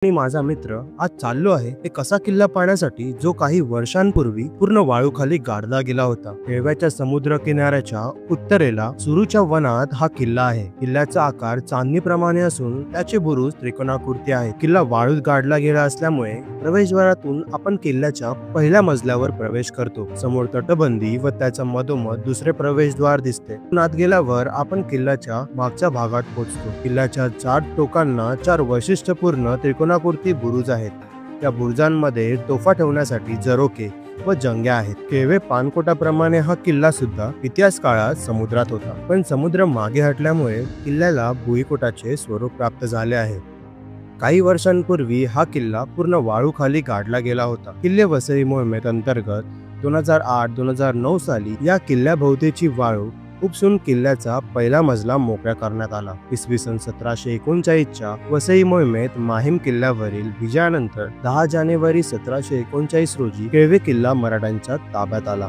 आणि माझा मित्र आज चाललो आहे एक असा किल्ला पाहण्यासाठी जो काही वर्षांपूर्वी पूर्ण वाळूखाली गाडला गेला होता। केळव्याच्या समुद्र किनाऱ्याच्या उत्तरेला सुरूच्या वनात हा किल्ला आहे। किल्ल्याचा आकार चांदणीप्रमाणे असून त्याचे बुरुज त्रिकोणाकृती आहे। किल्ला वाळूत गाडला गेला असल्यामुळे प्रवेशद्वारातून आपण किल्ल्याच्या पहिल्या मजल्यावर प्रवेश करतो। समोर तटबंदी व त्याच्या मधोमध दुसरे प्रवेशद्वार दिसते। आत गेल्यावर आपण किल्ल्याच्या मागच्या भागात पोहोचतो। किल्ल्याच्या 4 टोकांना 4 वैशिष्ट्यपूर्ण त्रिकोणाकृती बुरुज आहेत। त्या बुरुजांमध्ये तोफा ठेवण्यासाठी झरोके व जंग्या आहेत। केळवे पानकोटाप्रमाणे हा किल्ला सुद्धा इतिहास काळात समुद्रात होता, पण समुद्र मागे हटल्यामुळे किल्ल्याला भुईकोटाचे स्वरूप प्राप्त झाले आहे। काही वर्षांपूर्वी हा किल्ला पूर्ण वाळूखाली गाडला गेला होता। किल्ले वसई मोहिमेत अंतर्गत 2008-2009 साली या किल्ल्याभोवतीची वाळू उपसून किल्ल्याचा पहिला मजला मोकळा करण्यात आला। इसवी सन 1739च्या वसई मोहिमेत माहीम किल्ल्यावरील विजयानंतर 10 जानेवारी 1739 रोजी केळवे किल्ला मराठ्यांच्या ताब्यात आला।